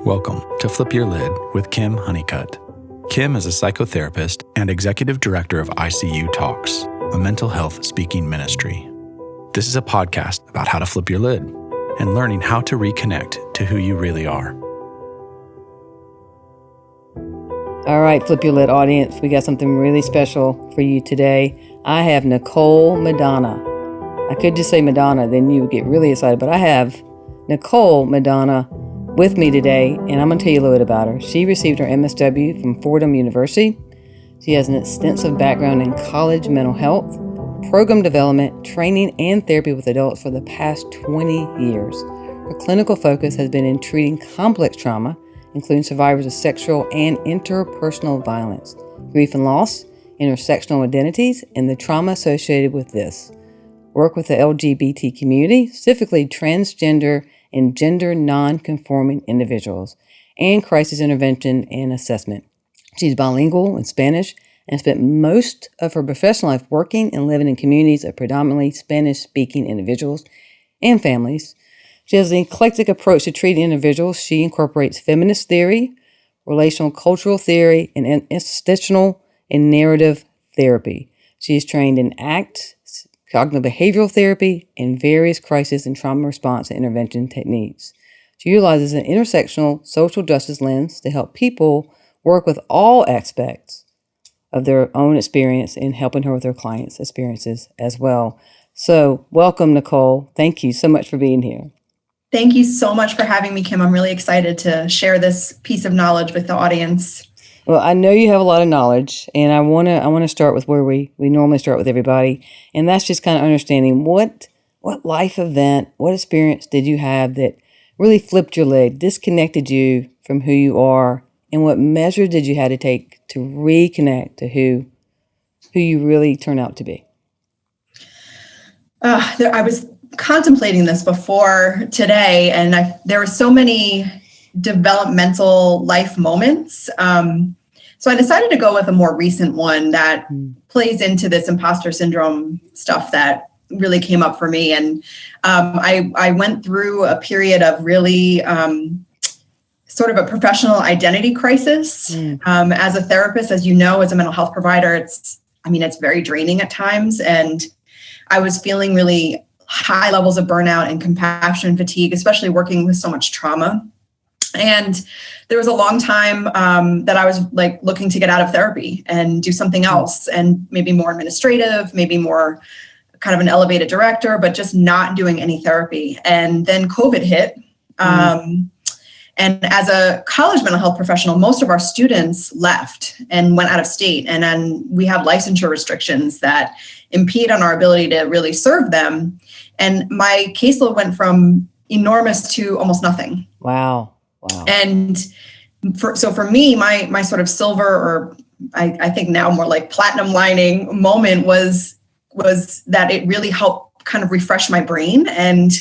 Welcome to Flip Your Lid with Kim Honeycutt. Kim is a psychotherapist and executive director of ICU Talks, a mental health speaking ministry. This is a podcast about how to flip your lid and learning how to reconnect to who you really are. All right, Flip Your Lid audience, we got something really special for you today. I have Nicole Madonna. I could just say Madonna, then you would get really excited, but I have Nicole Madonna with me today, and I'm going to tell you a little bit about her. She received her MSW from Fordham University. She has an extensive background in college mental health, program development, training, and therapy with adults for the past 20 years. Her clinical focus has been in treating complex trauma, including survivors of sexual and interpersonal violence, grief and loss, intersectional identities, and the trauma associated with this. Work with the LGBT community, specifically transgender and gender non-conforming individuals, and crisis intervention and assessment. She's bilingual in Spanish and spent most of her professional life working and living in communities of predominantly Spanish-speaking individuals and families. She has an eclectic approach to treating individuals. She incorporates feminist theory, relational cultural theory, and existential and narrative therapy. She is trained in ACT, cognitive behavioral therapy, and various crisis and trauma response and intervention techniques. She utilizes an intersectional social justice lens to help people work with all aspects of their own experience in helping her with their clients' experiences as well. So welcome, Nicole. Thank you so much for being here. Thank you so much for having me, Kim. I'm really excited to share this piece of knowledge with the audience. Well, I know you have a lot of knowledge, and I want to start with where we normally start with everybody, and that's just kind of understanding what life event, what experience did you have that really flipped your lid, disconnected you from who you are, and what measures did you have to take to reconnect to who you really turn out to be? I was contemplating this before today, and there were so many developmental life moments. So I decided to go with a more recent one that plays into this imposter syndrome stuff that really came up for me. And I went through a period of really sort of a professional identity crisis. As a therapist, as you know, as a mental health provider, it's very draining at times. And I was feeling really high levels of burnout and compassion fatigue, especially working with so much trauma. And there was a long time that I was looking to get out of therapy and do something else, and maybe more administrative, maybe more kind of an elevated director, but just not doing any therapy. And then COVID hit. And as a college mental health professional, most of our students left and went out of state. And then we have licensure restrictions that impede on our ability to really serve them. And my caseload went from enormous to almost nothing. Wow. And for me, my sort of silver, or I think now more like platinum lining moment was that it really helped kind of refresh my brain and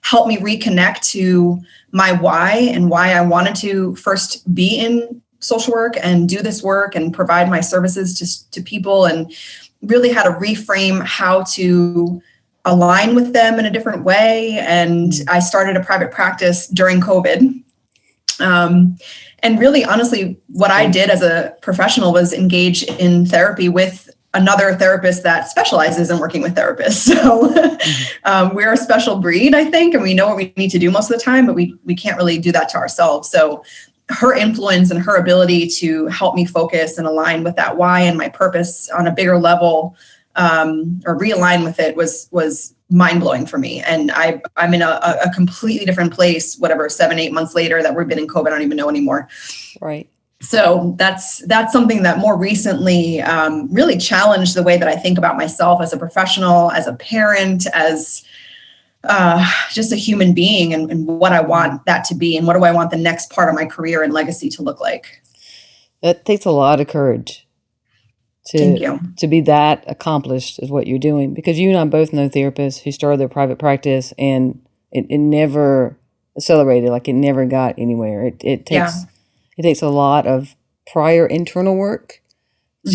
help me reconnect to my why and why I wanted to first be in social work and do this work and provide my services to people, and really how to reframe how to align with them in a different way. And I started a private practice during COVID. And really, honestly, what I did as a professional was engage in therapy with another therapist that specializes in working with therapists. So we're a special breed, I think, and we know what we need to do most of the time, but we can't really do that to ourselves. So her influence and her ability to help me focus and align with that why and my purpose on a bigger level, or realign with it, was mind-blowing for me. And I'm in a completely different place, 7-8 months later that we've been in COVID, I don't even know anymore. Right. So that's something that more recently really challenged the way that I think about myself as a professional, as a parent, as just a human being, and what I want that to be, and what do I want the next part of my career and legacy to look like. That takes a lot of courage to be that accomplished is what you're doing, because you and I both know therapists who started their private practice and it never accelerated, it never got anywhere. It takes a lot of prior internal work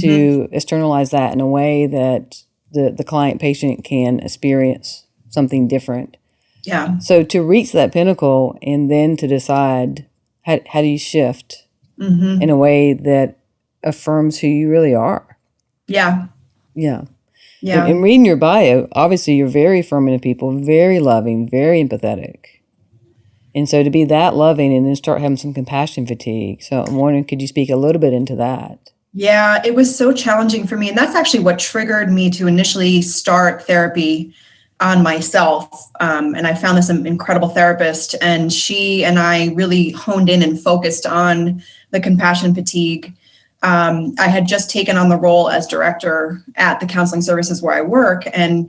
to externalize that in a way that the client patient can experience something different. Yeah. So to reach that pinnacle and then to decide how do you shift Mm-hmm. in a way that affirms who you really are? Yeah. Yeah. Yeah. And reading your bio, obviously you're very affirming of people, very loving, very empathetic. And so to be that loving and then start having some compassion fatigue. So I'm wondering, could you speak a little bit into that? Yeah, it was so challenging for me. And that's actually what triggered me to initially start therapy on myself. And I found this incredible therapist, and she and I really honed in and focused on the compassion fatigue. I had just taken on the role as director at the counseling services where I work, and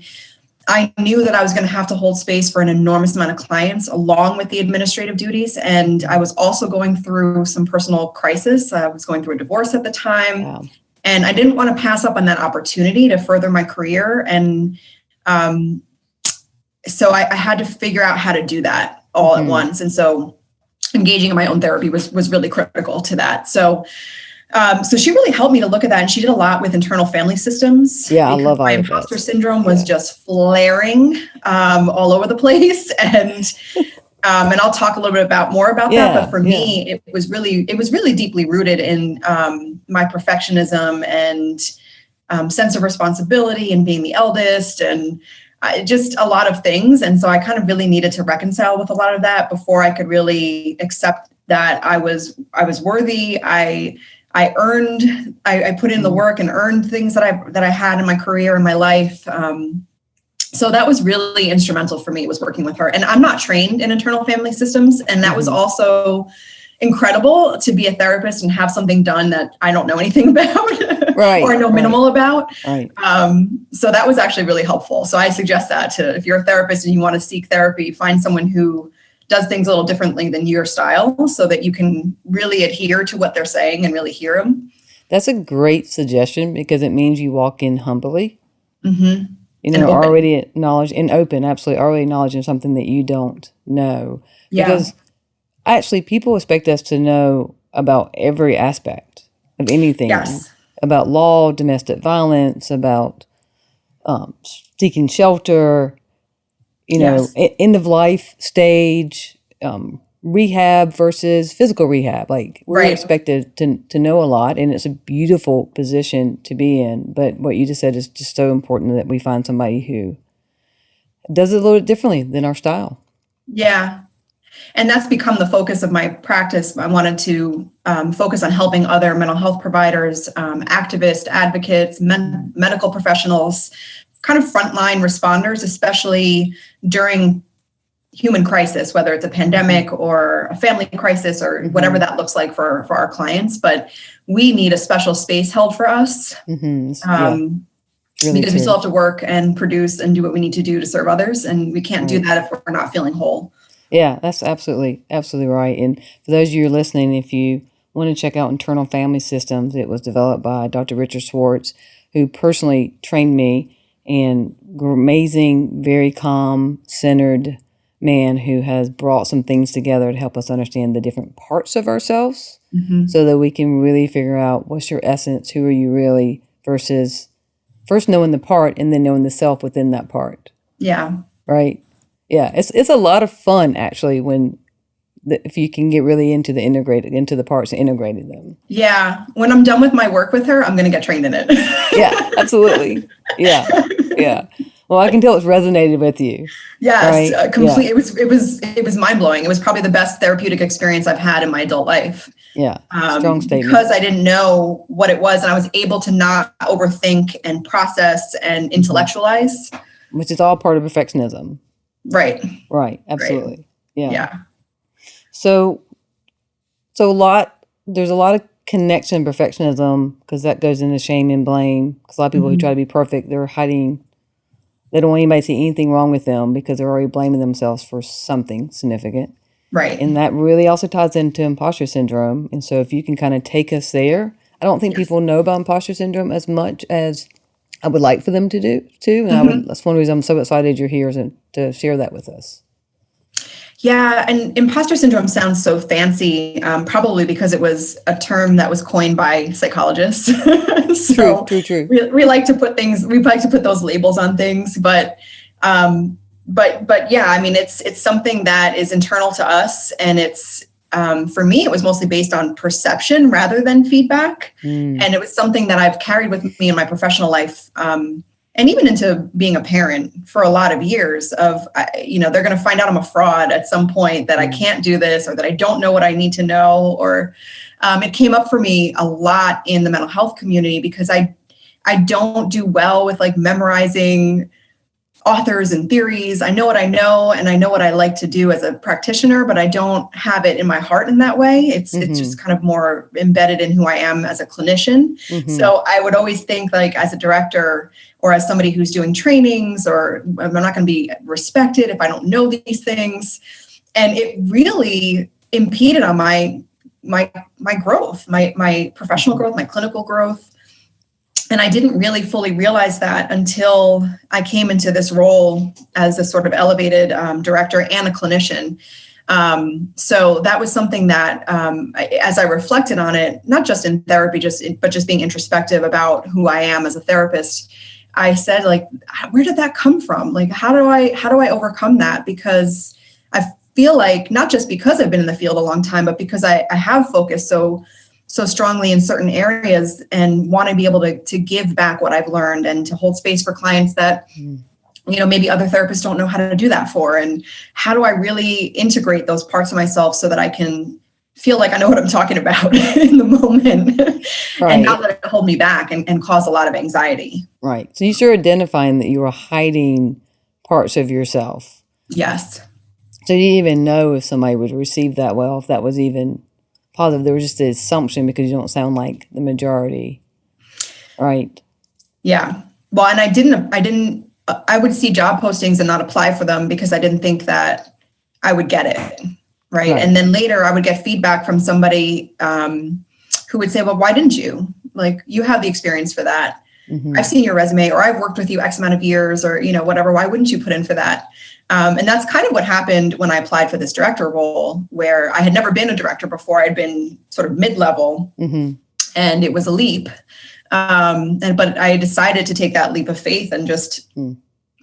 I knew that I was going to have to hold space for an enormous amount of clients along with the administrative duties. And I was also going through some personal crisis. I was going through a divorce at the time. Wow. And I didn't want to pass up on that opportunity to further my career. And so I had to figure out how to do that all at once. And so engaging in my own therapy was really critical to that. So she really helped me to look at that, and she did a lot with internal family systems. Yeah, I love my all of imposter that. syndrome was just flaring all over the place, and I'll talk a little bit more about that. But for me, it was really deeply rooted in my perfectionism and sense of responsibility and being the eldest, and just a lot of things. And so I kind of really needed to reconcile with a lot of that before I could really accept that I was worthy. I put in the work and earned things that I had in my career and my life. So that was really instrumental for me, was working with her. And I'm not trained in internal family systems. And that was also incredible, to be a therapist and have something done that I don't know anything about or I know minimal about. Right. So that was actually really helpful. So I suggest that if you're a therapist and you want to seek therapy, find someone who does things a little differently than your style, so that you can really adhere to what they're saying and really hear them. That's a great suggestion, because it means you walk in humbly, And already acknowledge and open, absolutely already acknowledging something that you don't know. Yeah. Because actually people expect us to know about every aspect of anything. Yes. About law, domestic violence, about seeking shelter, end of life stage, rehab versus physical rehab. Like, we're expected to know a lot, and it's a beautiful position to be in. But what you just said is just so important, that we find somebody who does it a little bit differently than our style. Yeah. And that's become the focus of my practice. I wanted to focus on helping other mental health providers, activists, advocates, medical professionals, kind of frontline responders, especially during human crisis, whether it's a pandemic or a family crisis or whatever that looks like for our clients. But we need a special space held for us Really because we still have to work and produce and do what we need to do to serve others. And we can't do that if we're not feeling whole. Yeah, that's absolutely right. And for those of you listening, if you want to check out Internal Family Systems, it was developed by Dr. Richard Schwartz, who personally trained me, and amazing, very calm, centered man who has brought some things together to help us understand the different parts of ourselves, so that we can really figure out what's your essence, who are you really, versus first knowing the part and then knowing the self within that part. Yeah. Right. Yeah. It's a lot of fun, actually, if you can get really into the parts and integrating them. Yeah. When I'm done with my work with her, I'm going to get trained in it. Yeah, absolutely. Yeah. Yeah. Well, I can tell it's resonated with you. Yes, right? completely. Yeah. It was mind blowing. It was probably the best therapeutic experience I've had in my adult life. Yeah. Strong statement. Because I didn't know what it was, and I was able to not overthink and process and intellectualize. Which is all part of perfectionism. Right. Right. Absolutely. Right. Yeah. Yeah. So there's a lot of connection in perfectionism, because that goes into shame and blame. Because a lot of people who try to be perfect, they're hiding. They don't want anybody to see anything wrong with them, because they're already blaming themselves for something significant. Right. And that really also ties into imposter syndrome. And so if you can kind of take us there, I don't think people know about imposter syndrome as much as I would like for them to do too. And that's one reason I'm so excited you're here to share that with us. Yeah, and imposter syndrome sounds so fancy, probably because it was a term that was coined by psychologists. So True. We like to put those labels on things, but yeah, I mean, it's something that is internal to us, and it's for me, it was mostly based on perception rather than feedback. And it was something that I've carried with me in my professional life, and even into being a parent for a lot of years of, they're going to find out I'm a fraud at some point, that I can't do this, or that I don't know what I need to know. Or it came up for me a lot in the mental health community because I don't do well with like memorizing authors and theories. I know what I know, and I know what I like to do as a practitioner, but I don't have it in my heart in that way. It's just kind of more embedded in who I am as a clinician. So I would always think, like, as a director or as somebody who's doing trainings, or I'm not going to be respected if I don't know these things. And it really impeded on my growth, my professional growth, my clinical growth. And I didn't really fully realize that until I came into this role as a sort of elevated director and a clinician. So that was something that, as I reflected on it, not just in therapy, but just being introspective about who I am as a therapist, I said, like, where did that come from? Like, how do I overcome that? Because I feel like, not just because I've been in the field a long time, but because I have focused so strongly in certain areas and want to be able to give back what I've learned and to hold space for clients that, maybe other therapists don't know how to do that for. And how do I really integrate those parts of myself so that I can feel like I know what I'm talking about in the moment, and not let it hold me back and cause a lot of anxiety. Right. So you started identifying that you were hiding parts of yourself. Yes. So you didn't even know if somebody would receive that well, if that was even positive. There was just an assumption because you don't sound like the majority. Right. Yeah. Well, and I would see job postings and not apply for them because I didn't think that I would get it. Right. And then later I would get feedback from somebody who would say, well, why didn't you? Like, you have the experience for that. I've seen your resume, or I've worked with you X amount of years, or, whatever. Why wouldn't you put in for that? And that's kind of what happened when I applied for this director role, where I had never been a director before. I'd been sort of mid-level, and it was a leap. But I decided to take that leap of faith and just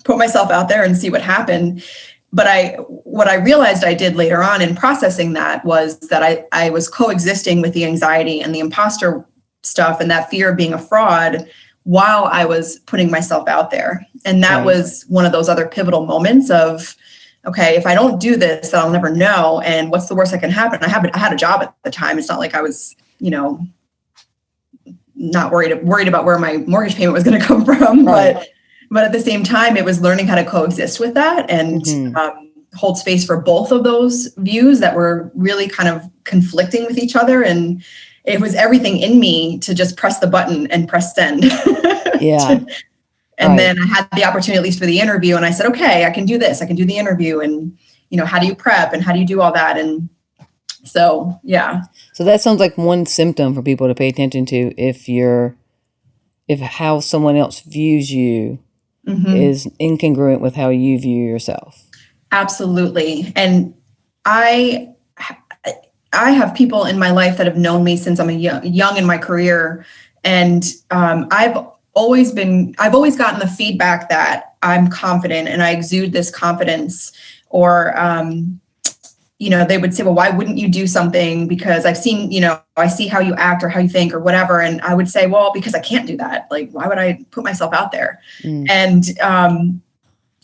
put myself out there and see what happened. But what I realized I did later on in processing that was that I was coexisting with the anxiety and the imposter stuff and that fear of being a fraud while I was putting myself out there. And that was one of those other pivotal moments of, okay, if I don't do this, then I'll never know. And what's the worst that can happen? I had a job at the time. It's not like I was, not worried about where my mortgage payment was going to come from. But at the same time, it was learning how to coexist with that and hold space for both of those views that were really kind of conflicting with each other. And it was everything in me to just press the button and press send. And then I had the opportunity, at least for the interview. And I said, okay, I can do this. I can do the interview. And, how do you prep and how do you do all that? And so, yeah. So that sounds like one symptom for people to pay attention to if how someone else views you is incongruent with how you view yourself. Absolutely. And I have people in my life that have known me since I'm young in my career. And I've always gotten the feedback that I'm confident and I exude this confidence, or, they would say, well, why wouldn't you do something? Because I've seen, I see how you act or how you think or whatever. And I would say, well, because I can't do that. Like, why would I put myself out there? And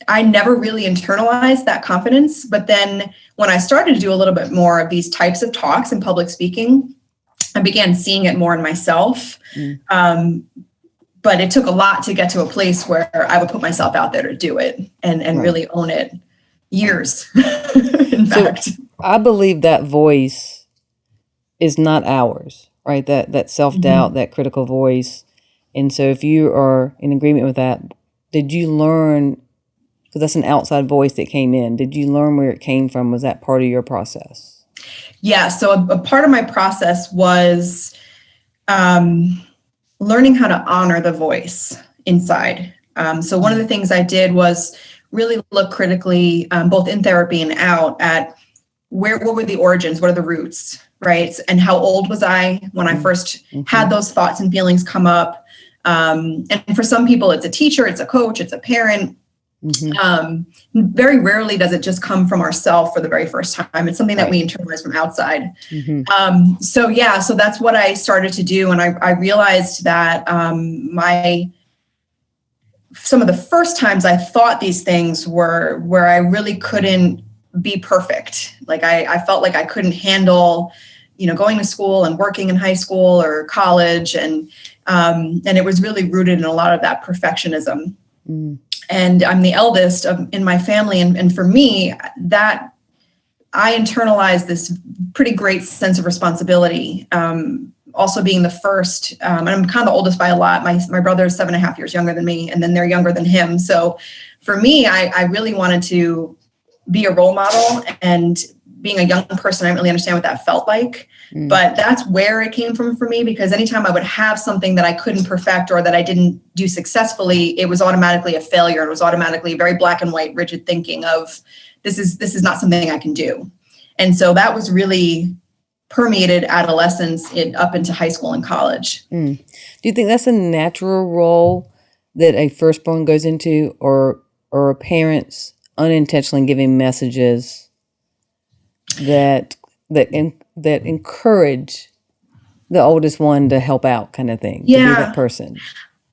I never really internalized that confidence. But then when I started to do a little bit more of these types of talks in public speaking, I began seeing it more in myself. But it took a lot to get to a place where I would put myself out there to do it and really own it. Years, in fact. I believe that voice is not ours, right? That self-doubt, that critical voice. And so if you are in agreement with that, did you learn, because that's an outside voice that came in, did you learn where it came from? Was that part of your process? Yeah, so a part of my process was learning how to honor the voice inside. So one of the things I did was really look critically, both in therapy and out, at what were the origins, what are the roots, right? And how old was I when I first had those thoughts and feelings come up? And for some people, it's a teacher, it's a coach, it's a parent. Very rarely does it just come from ourselves for the very first time. It's something that we internalize from outside. So that's what I started to do. And I realized that some of the first times I thought these things were where I really couldn't be perfect. Like I felt like I couldn't handle, going to school and working in high school or college. And it was really rooted in a lot of that perfectionism. And I'm the eldest in my family. And for me, that I internalized this pretty great sense of responsibility. Also being the first, and I'm kind of the oldest by a lot. My brother is 7.5 years younger than me, and then they're younger than him. So for me, I really wanted to be a role model, and being a young person, I didn't really understand what that felt like. But that's where it came from for me, because anytime I would have something that I couldn't perfect or that I didn't do successfully, it was automatically a failure. It was automatically very black and white, rigid thinking of this is not something I can do. And so that was really permeated adolescence up into high school and college. Do you think that's a natural role that a firstborn goes into, or are parents unintentionally giving messages that encourage the oldest one to help out, kind of thing, to be that person?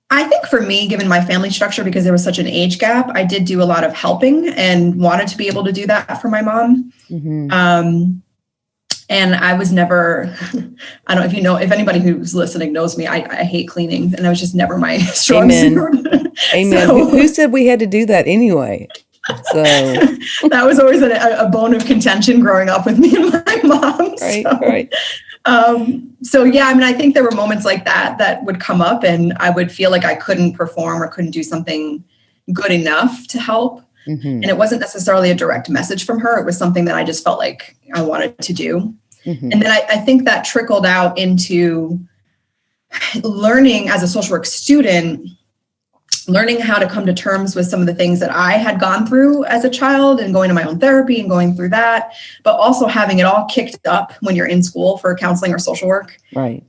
I think for me, given my family structure, because there was such an age gap, I did do a lot of helping and wanted to be able to do that for my mom. And I was never, I don't know if anybody who's listening knows me, I hate cleaning, and that was just never my strong suit. Amen. So, who said we had to do that anyway? So that was always a bone of contention growing up with me and my mom. Right. I think there were moments like that would come up, and I would feel like I couldn't perform or couldn't do something good enough to help. And it wasn't necessarily a direct message from her. It was something that I just felt like I wanted to do. And then I think that trickled out into learning as a social work student, learning how to come to terms with some of the things that I had gone through as a child, and going to my own therapy and going through that, but also having it all kicked up when you're in school for counseling or social work. Right.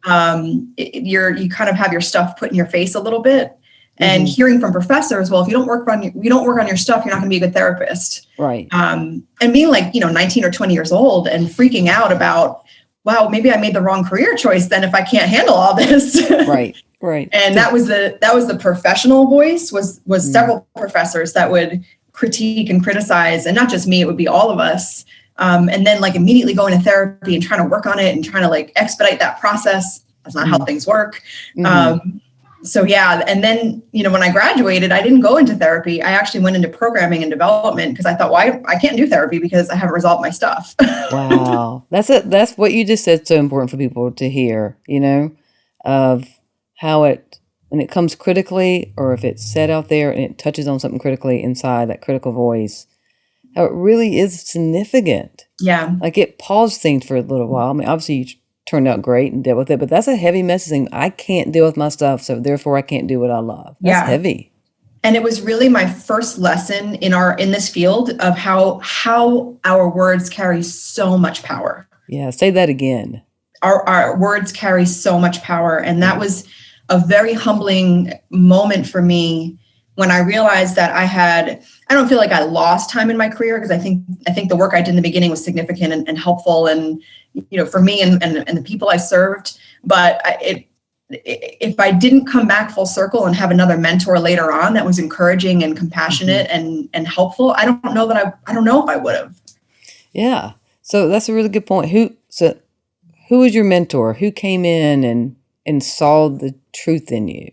You kind of have your stuff put in your face a little bit. And hearing from professors, well, if you don't work on your stuff, you're not going to be a good therapist. Right. And being 19 or 20 years old and freaking out about, wow, maybe I made the wrong career choice then if I can't handle all this. Right. And that was the professional voice was several professors that would critique and criticize, and not just me, it would be all of us. And then immediately going to therapy and trying to work on it and trying to expedite that process. That's not how things work. And then, when I graduated, I didn't go into therapy. I actually went into programming and development, because I thought, well, I can't do therapy because I haven't resolved my stuff. Wow. That's what you just said. So important for people to hear, of how when it comes critically, or if it's said out there and it touches on something critically inside that critical voice, how it really is significant. Yeah. It paused things for a little while. I mean, obviously you turned out great and dealt with it, but that's a heavy messaging. I can't deal with my stuff, so therefore I can't do what I love. That's heavy. And it was really my first lesson in this field of how our words carry so much power. Yeah, say that again. Our words carry so much power. And that was a very humbling moment for me when I realized that I don't feel like I lost time in my career, because I think the work I did in the beginning was significant and helpful, and for me and the people I served. But if I didn't come back full circle and have another mentor later on that was encouraging and compassionate and helpful, I don't know if I would have. Yeah. So that's a really good point. Who was your mentor? Who came in and saw the truth in you?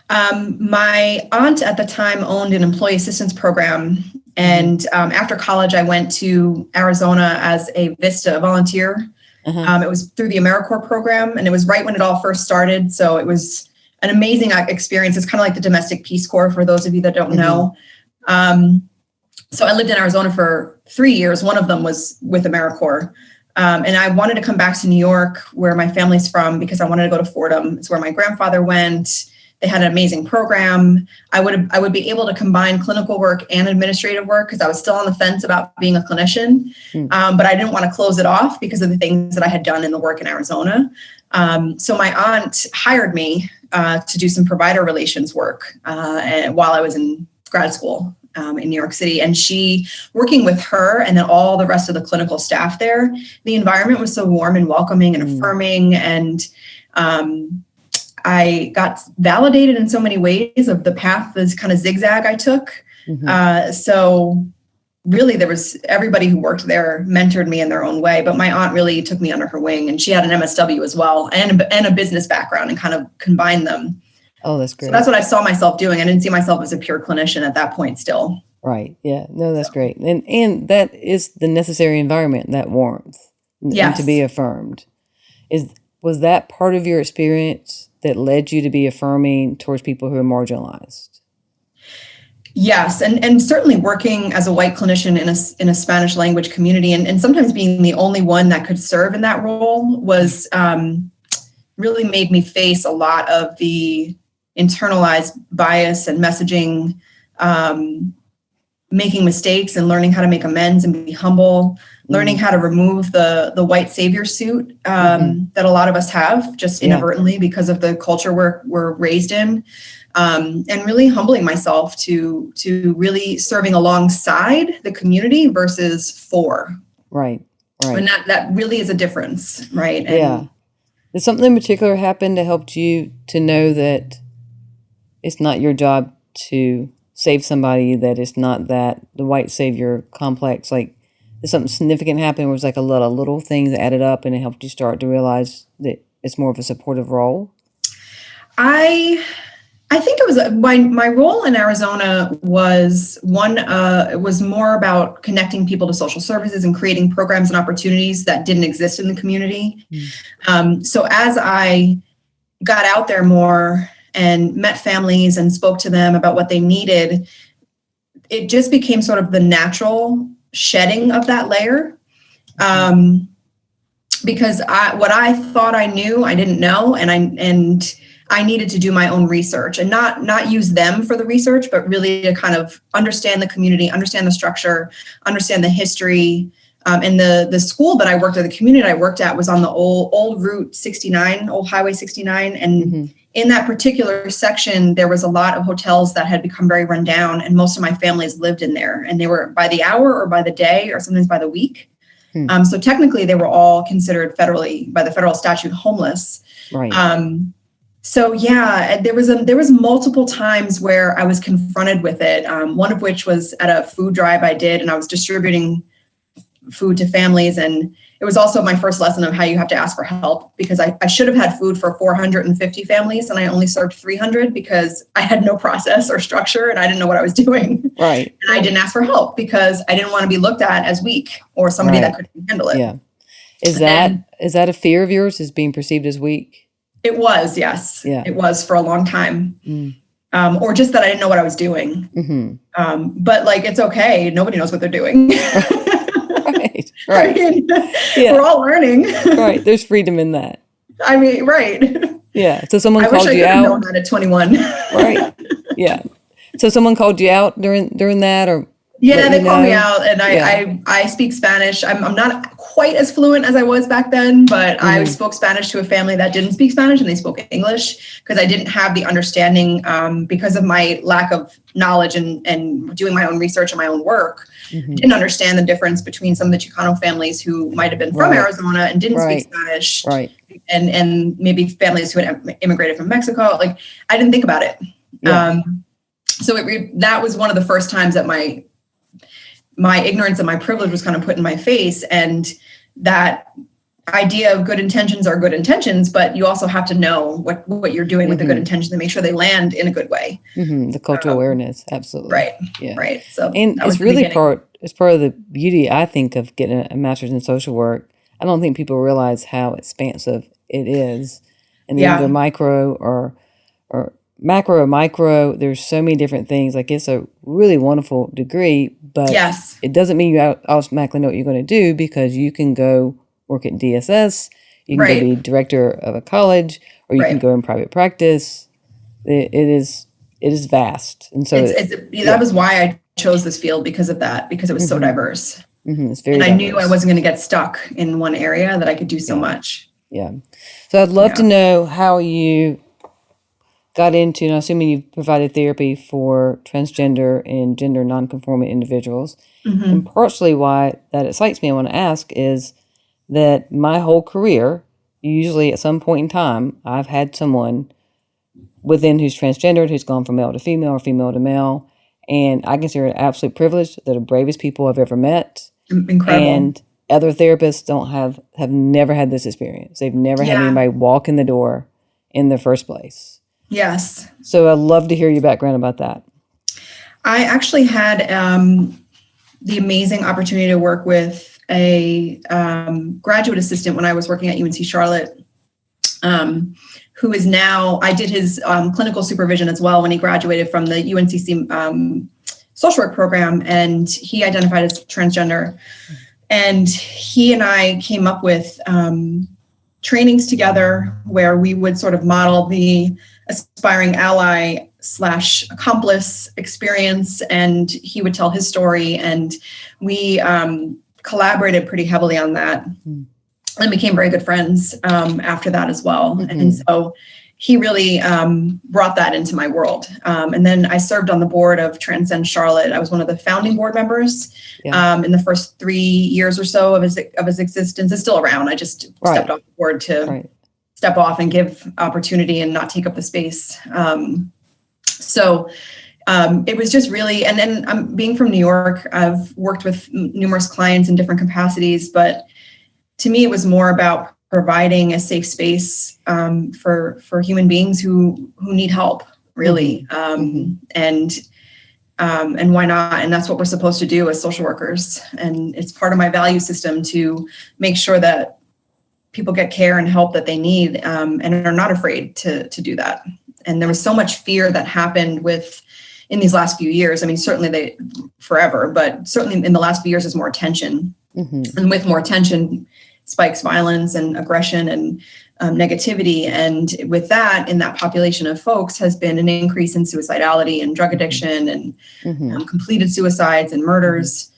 My aunt at the time owned an employee assistance program. And after college, I went to Arizona as a VISTA volunteer. It was through the AmeriCorps program, and it was right when it all first started. So it was an amazing experience. It's kind of like the Domestic Peace Corps, for those of you that don't know. So I lived in Arizona for 3 years. One of them was with AmeriCorps. And I wanted to come back to New York, where my family's from, because I wanted to go to Fordham. It's where my grandfather went. They had an amazing program. I would be able to combine clinical work and administrative work, because I was still on the fence about being a clinician. But I didn't want to close it off because of the things that I had done in the work in Arizona. So my aunt hired me to do some provider relations work while I was in grad school in New York City. And she, working with her and then all the rest of the clinical staff there, the environment was so warm and welcoming and affirming. And I got validated in so many ways of the path, this kind of zigzag I took. So really there was everybody who worked there mentored me in their own way, but my aunt really took me under her wing, and she had an MSW as well and a business background and kind of combined them. Oh, that's great. So that's what I saw myself doing. I didn't see myself as a pure clinician at that point still. Right. Yeah. No, that's great. And that is the necessary environment, that warmth, and to be affirmed. Was that part of your experience that led you to be affirming towards people who are marginalized? Yes, and certainly working as a white clinician in a Spanish language community, and sometimes being the only one that could serve in that role was really made me face a lot of the internalized bias and messaging, making mistakes and learning how to make amends and be humble, learning how to remove the white savior suit that a lot of us have just inadvertently because of the culture we're raised in. And really humbling myself to really serving alongside the community versus for. Right. And that really is a difference, right? And did something in particular happen that helped you to know that it's not your job to save somebody, that it's not that the white savior complex? Like, did something significant happen where it was like a lot of little things that added up and it helped you start to realize that it's more of a supportive role? I think it was my role in Arizona was it was more about connecting people to social services and creating programs and opportunities that didn't exist in the community. So as I got out there more and met families and spoke to them about what they needed, it just became sort of the natural shedding of that layer. Because what I thought I knew, I didn't know, and I needed to do my own research and not use them for the research, but really to kind of understand the community, understand the structure, understand the history. And the school that I worked at, the community I worked at was on the old Route 69, old Highway 69. And in that particular section, there was a lot of hotels that had become very run down, and most of my families lived in there, and they were by the hour or by the day or sometimes by the week. So technically they were all considered by the federal statute homeless. Right. So there was multiple times where I was confronted with it. One of which was at a food drive I did, and I was distributing food to families. And it was also my first lesson of how you have to ask for help, because I should have had food for 450 families and I only served 300 because I had no process or structure and I didn't know what I was doing. Right. And I didn't ask for help because I didn't want to be looked at as weak or somebody that couldn't handle it. Yeah. Is that a fear of yours, is being perceived as weak? It was, yes. Yeah. It was for a long time. Or just that I didn't know what I was doing. But like, it's okay. Nobody knows what they're doing. Right. I mean, we're all learning. Right. There's freedom in that. I mean, right. Yeah. So someone called you out. I wish I could have known that at 21. Right. Yeah. So someone called you out during that, or? Yeah, they called me out, and I speak Spanish. I'm not quite as fluent as I was back then, but I spoke Spanish to a family that didn't speak Spanish, and they spoke English because I didn't have the understanding because of my lack of knowledge and doing my own research and my own work. Didn't understand the difference between some of the Chicano families who might have been from Arizona and didn't speak Spanish, and maybe families who had immigrated from Mexico. Like, I didn't think about it. So that was one of the first times that my ignorance and my privilege was kind of put in my face, and that idea of good intentions are good intentions, but you also have to know what you're doing with the good intentions and make sure they land in a good way. The cultural awareness. Absolutely. Right. Yeah. Right. So, and it's really part of the beauty, I think, of getting a master's in social work. I don't think people realize how expansive it is, and then go micro or macro or micro. There's so many different things. Like, it's a really wonderful degree, but it doesn't mean you automatically know what you're going to do, because you can go work at DSS, you can go be director of a college, or you can go in private practice. It is vast, and so that was why I chose this field, because of that, because it was so diverse. It's very and I diverse. knew I wasn't going to get stuck in one area, that I could do so much. Yeah. So I'd love to know how you got into, and I'm assuming you've provided therapy for transgender and gender non-conforming individuals. Mm-hmm. And partially why that excites me, I want to ask, is that my whole career, usually at some point in time, I've had someone within who's transgendered, who's gone from male to female or female to male. And I consider it absolute privilege. They're the bravest people I've ever met. Incredible. And other therapists have never had this experience. They've never had anybody walk in the door in the first place. Yes. So I'd love to hear your background about that. I actually had the amazing opportunity to work with a graduate assistant when I was working at UNC Charlotte, who is now, I did his clinical supervision as well when he graduated from the UNCC social work program, and he identified as transgender. And he and I came up with trainings together where we would sort of model the aspiring ally / accomplice experience, and he would tell his story, and we collaborated pretty heavily on that and became very good friends after that as well. Mm-hmm. And so he really brought that into my world. And then I served on the board of Transcend Charlotte. I was one of the founding board members in the first 3 years or so of his existence. It's still around. I just stepped off the board to step off and give opportunity and not take up the space. So it was just really, and then being from New York, I've worked with numerous clients in different capacities, but to me, it was more about providing a safe space for human beings who need help, really. And why not? And that's what we're supposed to do as social workers. And it's part of my value system to make sure that people get care and help that they need and are not afraid to do that. And there was so much fear that happened in these last few years. I mean, certainly forever, but certainly in the last few years, there's more attention. And with more attention spikes violence and aggression and negativity. And with that, in that population of folks has been an increase in suicidality and drug addiction and completed suicides and murders.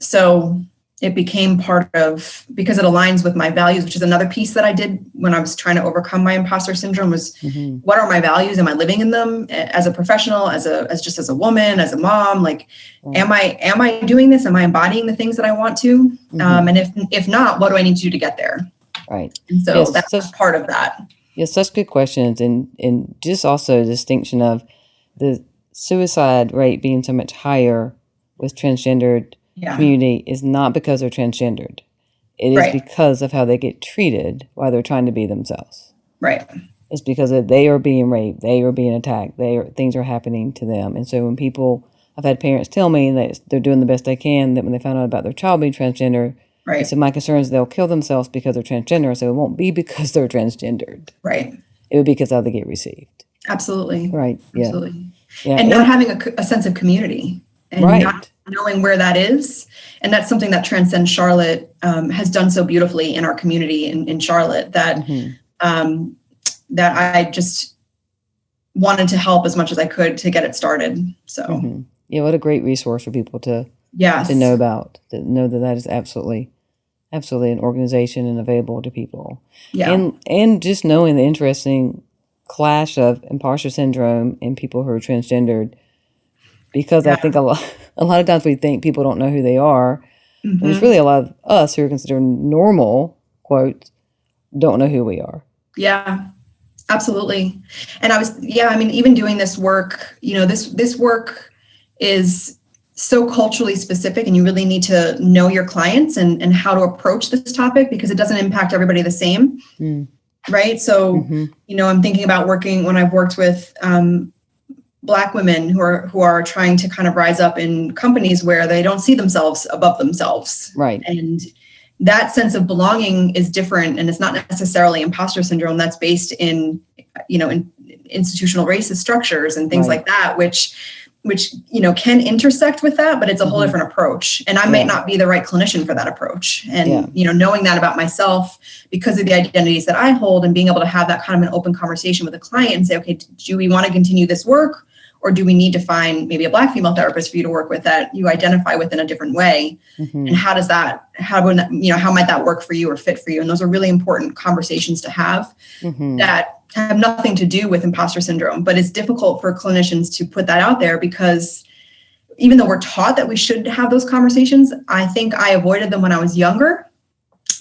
So it became part of, because it aligns with my values, which is another piece that I did when I was trying to overcome my imposter syndrome was what are my values? Am I living in them as a professional, as just as a woman, as a mom? Like, am I doing this? Am I embodying the things that I want to? And if not, what do I need to do to get there? Right. And so that's part of that. Yes, such good questions. And just also the distinction of the suicide rate being so much higher with transgendered community is not because they're transgendered. It is because of how they get treated while they're trying to be themselves. Right. It's because they are being raped, they are being attacked, things are happening to them. And so when I've had parents tell me that they're doing the best they can, that when they found out about their child being transgender, they said, my concern is they'll kill themselves because they're transgender. So it won't be because they're transgendered. Right. It would be because how they get received. Absolutely. Right. Absolutely. Yeah. And not having a sense of community. And not knowing where that is. And that's something that Transcend Charlotte has done so beautifully in our community in Charlotte that that I just wanted to help as much as I could to get it started. So yeah, what a great resource for people to know about, to know that is absolutely an organization and available to people. Yeah. And just knowing the interesting clash of imposter syndrome in people who are transgendered. Because I think a lot of times we think people don't know who they are. And there's really a lot of us who are considered normal, quote, don't know who we are. Yeah, absolutely. And even doing this work, this work is so culturally specific, and you really need to know your clients and how to approach this topic because it doesn't impact everybody the same. Right. So, I'm thinking about when I've worked with Black women who are trying to kind of rise up in companies where they don't see themselves above themselves. Right. And that sense of belonging is different. And it's not necessarily imposter syndrome that's based in institutional racist structures and things like that, which can intersect with that, but it's a whole different approach. And I might not be the right clinician for that approach. And, knowing that about myself because of the identities that I hold and being able to have that kind of an open conversation with a client and say, okay, do we want to continue this work? or do we need to find maybe a Black female therapist for you to work with that you identify with in a different way? And how might that work for you or fit for you? And those are really important conversations to have that have nothing to do with imposter syndrome, but it's difficult for clinicians to put that out there because even though we're taught that we should have those conversations, I think I avoided them when I was younger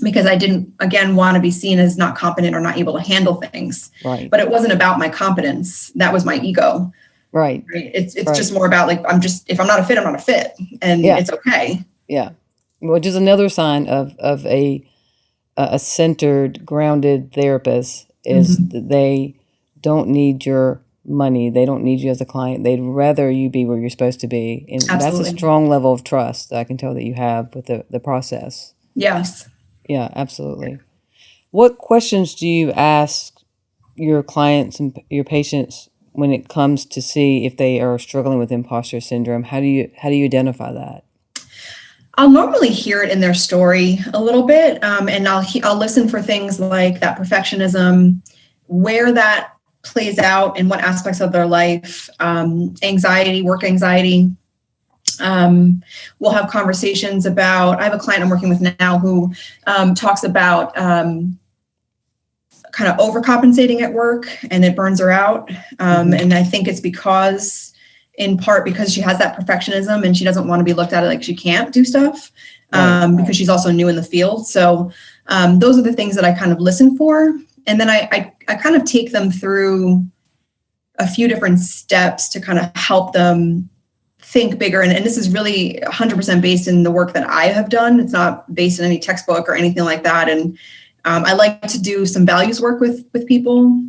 because I didn't, again, want to be seen as not competent or not able to handle things. Right. But it wasn't about my competence. That was my ego. Right. It's just more about like, if I'm not a fit, I'm not a fit. And it's okay. Yeah. Which is another sign of a centered, grounded therapist is that they don't need your money. They don't need you as a client. They'd rather you be where you're supposed to be. And Absolutely. That's a strong level of trust that I can tell that you have with the process. Yes. Yeah, absolutely. What questions do you ask your clients and your patients when it comes to see if they are struggling with imposter syndrome? How do you identify that? I'll normally hear it in their story a little bit, and I'll listen for things like that perfectionism, where that plays out in what aspects of their life, anxiety, work anxiety. We'll have conversations about, I have a client I'm working with now who talks about kind of overcompensating at work and it burns her out. And I think it's in part because she has that perfectionism and she doesn't want to be looked at like she can't do stuff because she's also new in the field. So those are the things that I kind of listen for. And then I kind of take them through a few different steps to kind of help them think bigger. And this is really 100% based in the work that I have done. It's not based in any textbook or anything like that. And I like to do some values work with people.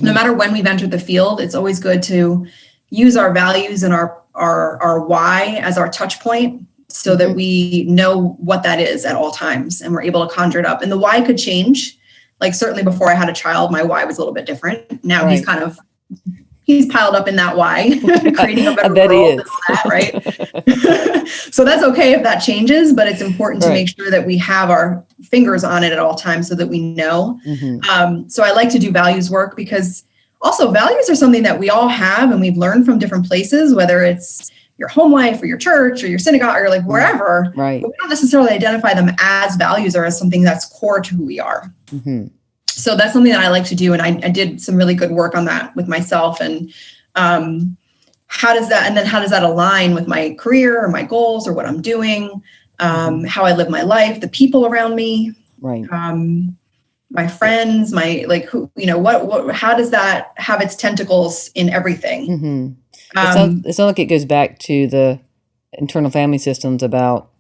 No matter when we've entered the field, it's always good to use our values and our why as our touch point so that we know what that is at all times and we're able to conjure it up. And the why could change. Like certainly before I had a child, my why was a little bit different. Now he's piled up in that why, creating a better world and all that, right? So that's okay if that changes, but it's important to make sure that we have our fingers on it at all times so that we know. So I like to do values work because also values are something that we all have and we've learned from different places, whether it's your home life or your church or your synagogue or like wherever. Right. But we don't necessarily identify them as values or as something that's core to who we are. So that's something that I like to do. And I did some really good work on that with myself. And how does that align with my career or my goals or what I'm doing, how I live my life, the people around me, my friends, how does that have its tentacles in everything? It sounds like it goes back to the internal family systems about,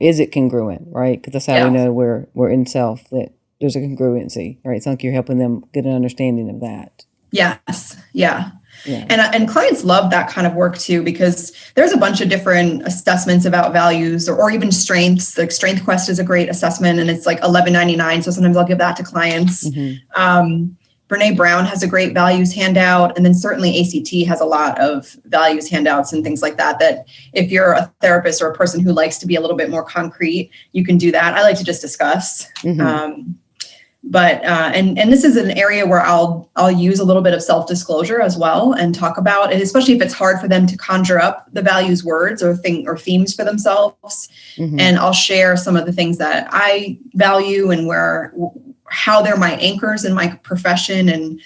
is it congruent, right? Because that's how we know we're in self, that there's a congruency, right? It's like you're helping them get an understanding of that. Yes. Yeah. And clients love that kind of work too, because there's a bunch of different assessments about values or even strengths. Like Strength Quest is a great assessment and it's like $11.99. So sometimes I'll give that to clients. Brene Brown has a great values handout. And then certainly ACT has a lot of values handouts and things like that, that if you're a therapist or a person who likes to be a little bit more concrete, you can do that. I like to just discuss. But this is an area where I'll use a little bit of self-disclosure as well and talk about it, especially if it's hard for them to conjure up the values words or themes for themselves. And I'll share some of the things that I value and how they're my anchors in my profession and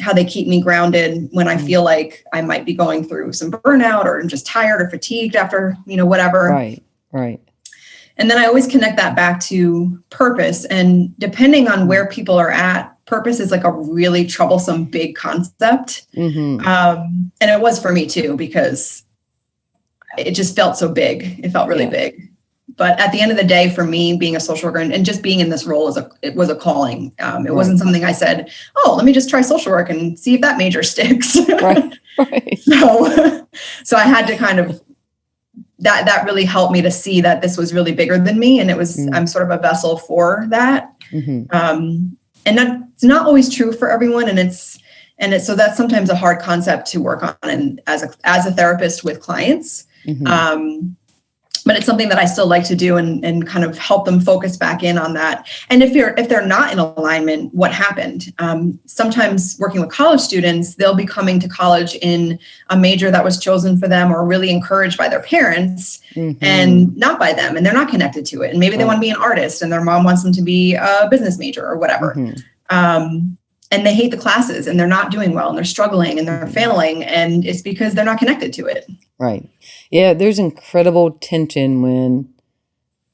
how they keep me grounded when I feel like I might be going through some burnout or I'm just tired or fatigued after, whatever. Right. And then I always connect that back to purpose. And depending on where people are at, purpose is like a really troublesome, big concept. And it was for me too, because it just felt so big. It felt really big. But at the end of the day, for me, being a social worker and just being in this role it was a calling. It wasn't something I said, oh, let me just try social work and see if that major sticks. So I had to kind of, that really helped me to see that this was really bigger than me. And it was, I'm sort of a vessel for that. And that's not always true for everyone. So that's sometimes a hard concept to work on and as a therapist with clients. but it's something that I still like to do and kind of help them focus back in on that. And if they're not in alignment, what happened? Sometimes working with college students, they'll be coming to college in a major that was chosen for them or really encouraged by their parents and not by them, and they're not connected to it. And maybe they want to be an artist and their mom wants them to be a business major or whatever. And they hate the classes and they're not doing well and they're struggling and they're failing, and it's because they're not connected to it. Right. Yeah, there's incredible tension when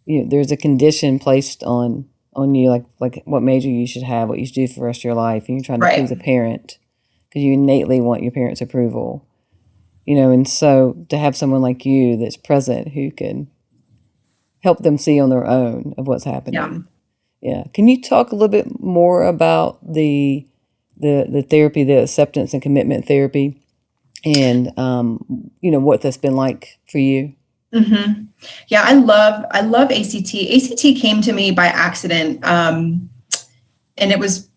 there's a condition placed on you, like what major you should have, what you should do for the rest of your life, and you're trying to please a parent because you innately want your parents' approval. And so to have someone like you that's present who can help them see on their own of what's happening. Yeah. Can you talk a little bit more about the therapy, the acceptance and commitment therapy, and what that's been like for you? Yeah, I love ACT. ACT came to me by accident, and it was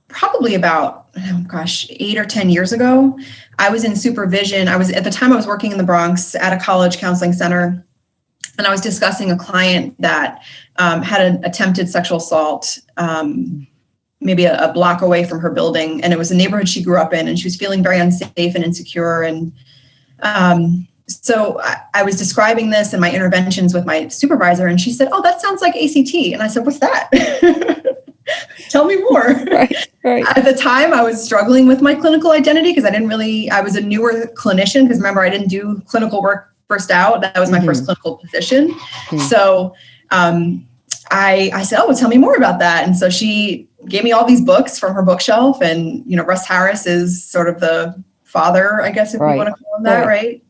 probably about 8 or 10 years ago. I was in supervision. At the time I was working in the Bronx at a college counseling center, and I was discussing a client that had an attempted sexual assault, maybe a block away from her building. And it was a neighborhood she grew up in, and she was feeling very unsafe and insecure. And so I was describing this in my interventions with my supervisor, and she said, "Oh, that sounds like ACT." And I said, "What's that?" Tell me more. Right. At the time, I was struggling with my clinical identity because I was a newer clinician, because remember, I didn't do clinical work first out. That was my first clinical position. So I said, "Oh, well, tell me more about that." And so she gave me all these books from her bookshelf, and, Russ Harris is sort of the father, I guess, if you want to call him that, right?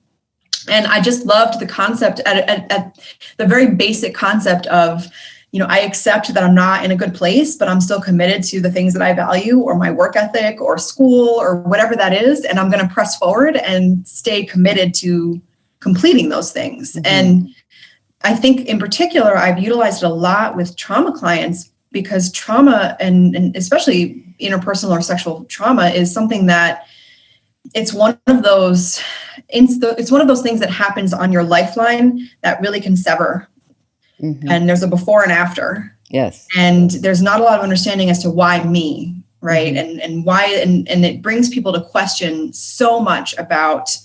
And I just loved the concept at the very basic concept of, I accept that I'm not in a good place, but I'm still committed to the things that I value, or my work ethic or school or whatever that is. And I'm going to press forward and stay committed to completing those things. And I think in particular, I've utilized it a lot with trauma clients, because trauma and especially interpersonal or sexual trauma is something that it's one of those things that happens on your lifeline that really can sever. And there's a before and after. Yes. And there's not a lot of understanding as to why me, right? And why, and it brings people to question so much about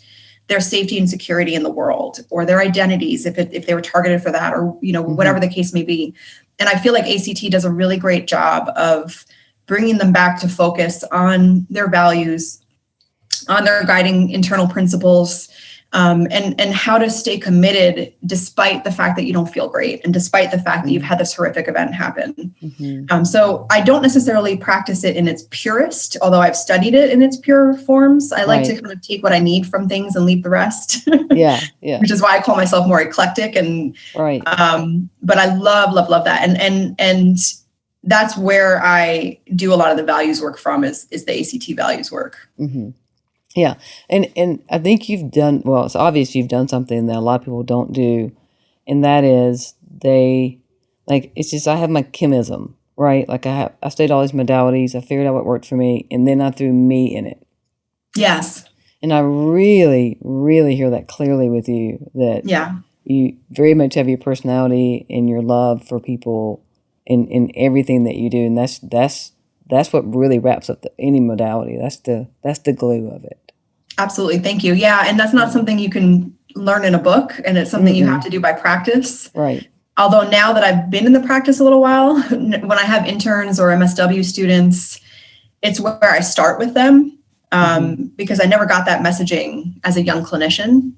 their safety and security in the world, or their identities, if they were targeted for that, or, whatever the case may be. And I feel like ACT does a really great job of bringing them back to focus on their values, on their guiding internal principles, and how to stay committed despite the fact that you don't feel great, and despite the fact that you've had this horrific event happen. So I don't necessarily practice it in its purest, although I've studied it in its pure forms. I like to kind of take what I need from things and leave the rest. Which is why I call myself more eclectic. And but I love that, and that's where I do a lot of the values work from, is the ACT values work. Yeah. And I think you've done, well, it's obvious you've done something that a lot of people don't do. And that is it's just, I have my chemism, right? Like I studied all these modalities. I figured out what worked for me, and then I threw me in it. Yes. And I really, really hear that clearly with you, that you very much have your personality and your love for people in everything that you do. And that's what really wraps up any modality. That's the glue of it. Absolutely. Thank you. Yeah. And that's not something you can learn in a book, and it's something you have to do by practice. Right. Although now that I've been in the practice a little while, when I have interns or MSW students, it's where I start with them, because I never got that messaging as a young clinician.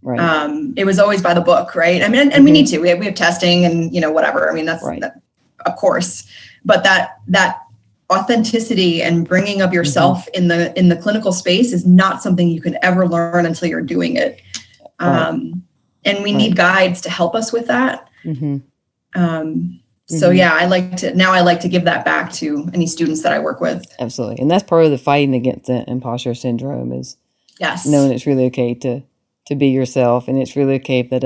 Right. It was always by the book, right? I mean, and we need to. We have testing and whatever. I mean, that's that, of course. But that authenticity and bringing of yourself in the clinical space is not something you can ever learn until you're doing it. And we need guides to help us with that. So I like to give that back to any students that I work with. Absolutely. And that's part of the fighting against the imposter syndrome, is knowing it's really okay to be yourself, and it's really okay if that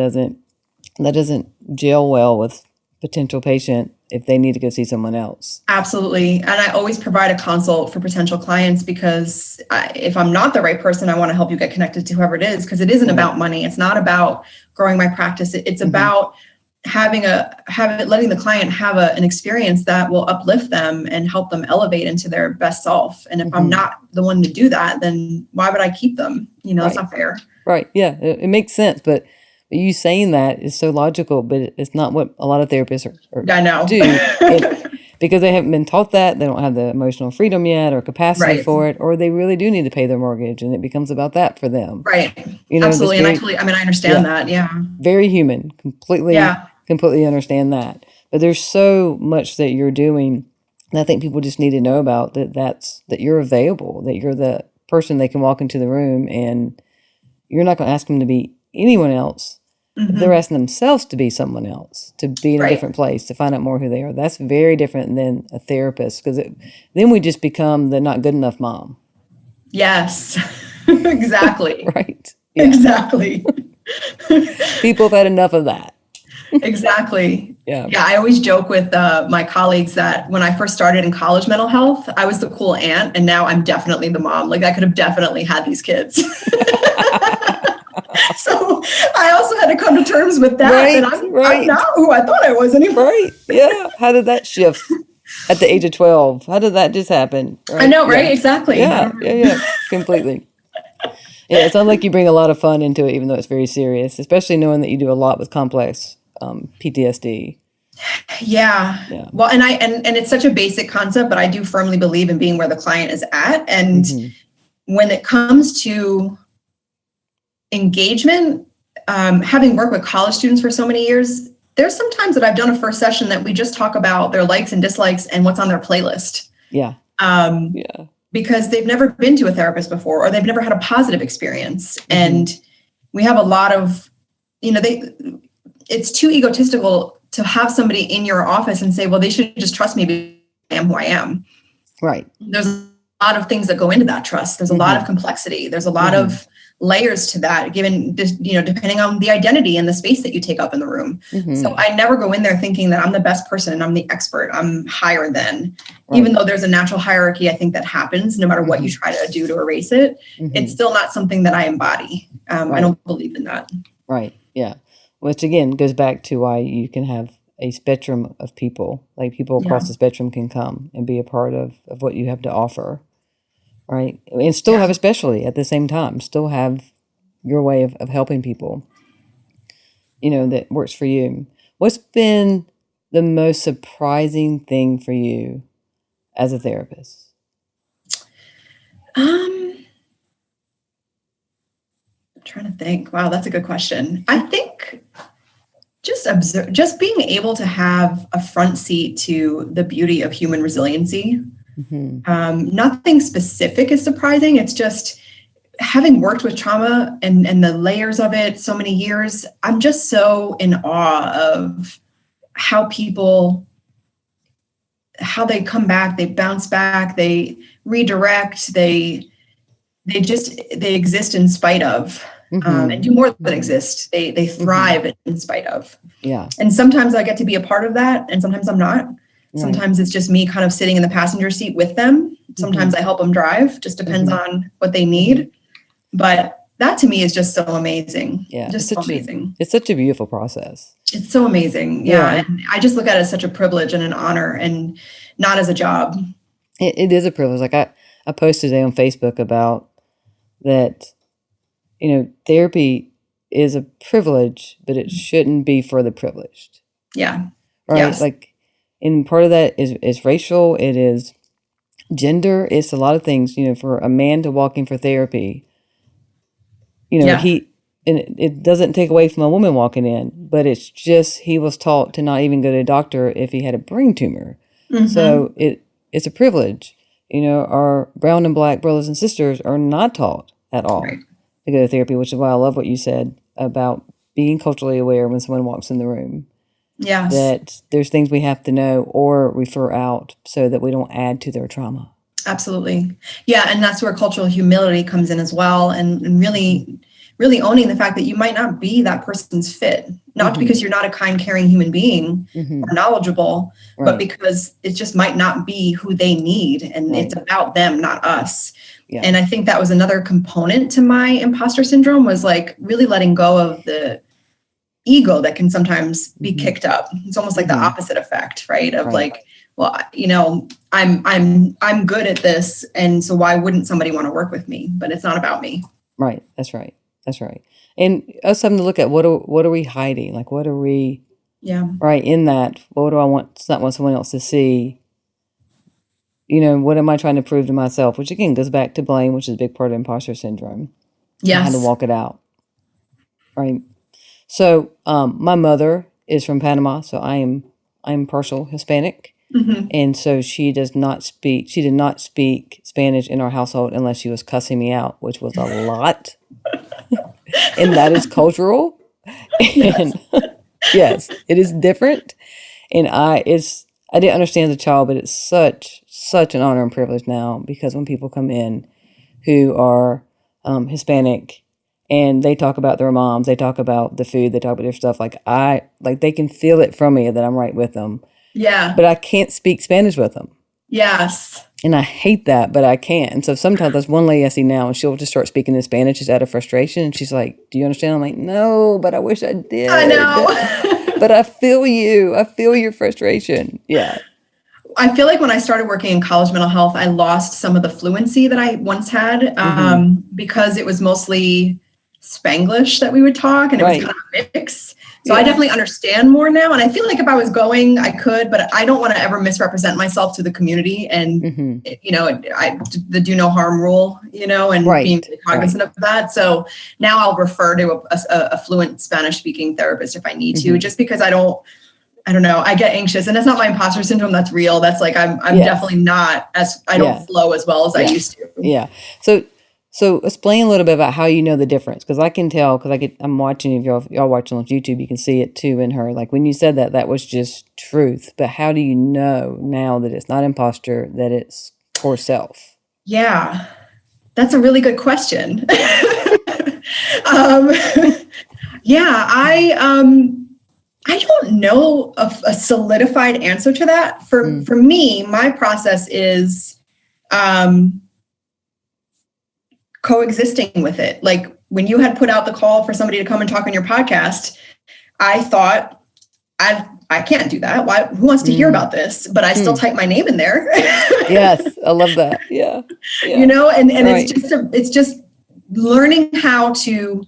doesn't gel well with potential patient if they need to go see someone else. Absolutely. And I always provide a consult for potential clients because if I'm not the right person, I want to help you get connected to whoever it is, because it isn't about money. It's not about growing my practice. It's about letting the client have an experience that will uplift them and help them elevate into their best self. And if I'm not the one to do that, then why would I keep them? That's not fair. Right. Yeah. It makes sense. But you saying that is so logical, but it's not what a lot of therapists I know. do. Because they haven't been taught that. They don't have the emotional freedom yet or capacity for it, or they really do need to pay their mortgage, and it becomes about that for them. Right. Absolutely. And I understand that. Yeah. Very human. Completely understand that. But there's so much that you're doing that I think people just need to know about, that you're available, that you're the person they can walk into the room and you're not going to ask them to be anyone else. They're asking themselves to be someone else, to be in a different place, to find out more who they are. That's very different than a therapist, because then we just become the not good enough mom. Yes, exactly. Right. Yeah. Exactly. People have had enough of that. Exactly. Yeah. I always joke with my colleagues that when I first started in college mental health, I was the cool aunt, and now I'm definitely the mom. Like, I could have definitely had these kids. So I also had to come to terms with that. Right, I'm not who I thought I was anymore. Right. Yeah. How did that shift at the age of 12? How did that just happen? Right? I know, right? Yeah. Exactly. Yeah. Completely. Yeah, it sounds like you bring a lot of fun into it, even though it's very serious, especially knowing that you do a lot with complex PTSD. Yeah. Well, and it's such a basic concept, but I do firmly believe in being where the client is at. And when it comes to engagement, having worked with college students for so many years, there's some times that I've done a first session that we just talk about their likes and dislikes and what's on their playlist. Yeah. Because they've never been to a therapist before, or they've never had a positive experience. And we have a lot of, it's too egotistical to have somebody in your office and say, well, they should just trust me because I am who I am. Right. There's a lot of things that go into that trust. There's a lot of complexity. There's a lot of layers to that, given this, depending on the identity and the space that you take up in the room. So I never go in there thinking that I'm the best person, I'm the expert, I'm higher than, even though there's a natural hierarchy, I think that happens no matter what you try to do to erase it. It's still not something that I embody. I don't believe in that. Right. Yeah. Which again goes back to why you can have a spectrum of people, like people across the spectrum can come and be a part of what you have to offer. Right. And still have a specialty at the same time, still have your way of helping people, that works for you. What's been the most surprising thing for you as a therapist? I'm trying to think. Wow, that's a good question. I think just being able to have a front seat to the beauty of human resiliency. Nothing specific is surprising. It's just having worked with trauma and the layers of it so many years, I'm just so in awe of how they come back, they bounce back, they redirect, they exist in spite of, and do more than exist. They thrive in spite of. Yeah. And sometimes I get to be a part of that, and sometimes I'm not. Sometimes it's just me kind of sitting in the passenger seat with them. Sometimes I help them drive, just depends on what they need. But that to me is just so amazing. Yeah. Just so amazing. It's such a beautiful process. It's so amazing. Yeah. And I just look at it as such a privilege and an honor, and not as a job. It is a privilege. Like I posted today on Facebook about that, therapy is a privilege, but it shouldn't be for the privileged. Yeah. Right. Yes. And part of that is racial. It is gender. It's a lot of things, for a man to walk in for therapy, it doesn't take away from a woman walking in, but it's just, he was taught to not even go to a doctor if he had a brain tumor. So it's a privilege. Our brown and black brothers and sisters are not taught at all to go to therapy, which is why I love what you said about being culturally aware when someone walks in the room. Yes. That there's things we have to know or refer out so that we don't add to their trauma. Absolutely. Yeah. And that's where cultural humility comes in as well. And really, really owning the fact that you might not be that person's fit. not because you're not a kind, caring human being or knowledgeable, but because it just might not be who they need. And it's about them, not us. Yeah. And I think that was another component to my imposter syndrome, was like really letting go of the ego that can sometimes be kicked up. It's almost like the opposite effect, right? Of like, well, you know, I'm good at this, and so why wouldn't somebody want to work with me? But it's not about me. Right. That's right. That's right. And us having to look at what are we hiding? Like, what are we? Yeah. Right. In that, what do I want? Not want someone else to see. You know, what am I trying to prove to myself? Which again goes back to blame, which is a big part of imposter syndrome. Yeah. How to walk it out. Right. So, my mother is from Panama, so I'm partial Hispanic. And so she did not speak Spanish in our household unless she was cussing me out, which was a lot. And that is cultural. And yes, it is different. And I didn't understand as a child, but it's such an honor and privilege now, because when people come in who are Hispanic and they talk about their moms, they talk about the food, they talk about their stuff, they can feel it from me that I'm right with them. Yeah. But I can't speak Spanish with them. Yes. And I hate that, but I can't. And so sometimes there's one lady I see now, and she'll just start speaking in Spanish just out of frustration. And she's like, "Do you understand?" I'm like, "No, but I wish I did." I know. But I feel you. I feel your frustration. Yeah. I feel like when I started working in college mental health, I lost some of the fluency that I once had because it was mostly Spanglish that we would talk, and it was kind of mixed. So I definitely understand more now. And I feel like if I was going, I could, but I don't want to ever misrepresent myself to the community. And, you know, the do no harm rule, you know, and being cognizant of that. So now I'll refer to a fluent Spanish speaking therapist if I need to, just because I don't know, I get anxious, and that's not my imposter syndrome. That's real. That's like, I'm definitely not I don't flow as well as I used to. Yeah. So explain a little bit about how you know the difference, because I can tell, because I'm watching, if y'all watching on YouTube, you can see it too in her. Like when you said that was just truth. But how do you know now that it's not imposter, that it's core self? Yeah, that's a really good question. I don't know a solidified answer to that. For me, my process is coexisting with it. Like when you had put out the call for somebody to come and talk on your podcast, I thought, I can't do that. Why? Who wants to hear about this? But I still type my name in there. Yes, I love that. Yeah. You know, and it's just learning how to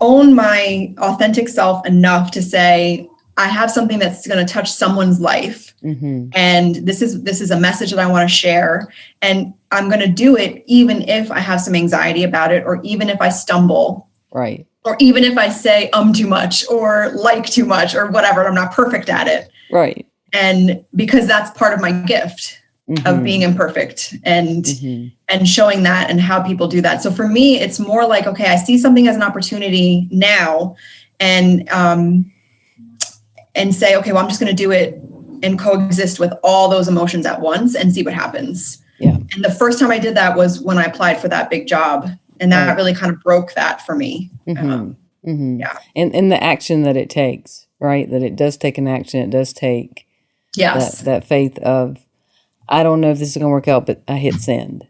own my authentic self enough to say, I have something that's going to touch someone's life. And this is a message that I want to share. And I'm going to do it even if I have some anxiety about it, or even if I stumble. Right. Or even if I say too much or like too much or whatever, I'm not perfect at it. Right. And because that's part of my gift of being imperfect and showing that and how people do that. So for me, it's more like, okay, I see something as an opportunity now, and say, okay, well, I'm just going to do it and coexist with all those emotions at once and see what happens. Yeah. And the first time I did that was when I applied for that big job. And that really kind of broke that for me. Yeah. And the action that it takes, right? That it does take an action. It does take that faith of, I don't know if this is going to work out, but I hit send.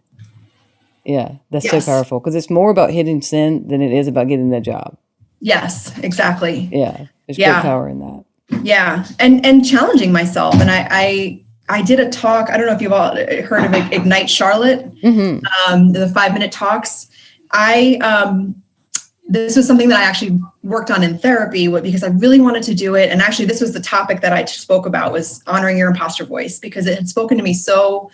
Yeah. That's so powerful, because it's more about hitting send than it is about getting the job. Yes, exactly. Yeah. There's great power in that. Yeah. And challenging myself. And I did a talk. I don't know if you've all heard of Ignite Charlotte, the 5-minute talks. This was something that I actually worked on in therapy because I really wanted to do it. And actually, this was the topic that I spoke about, was honoring your imposter voice, because it had spoken to me so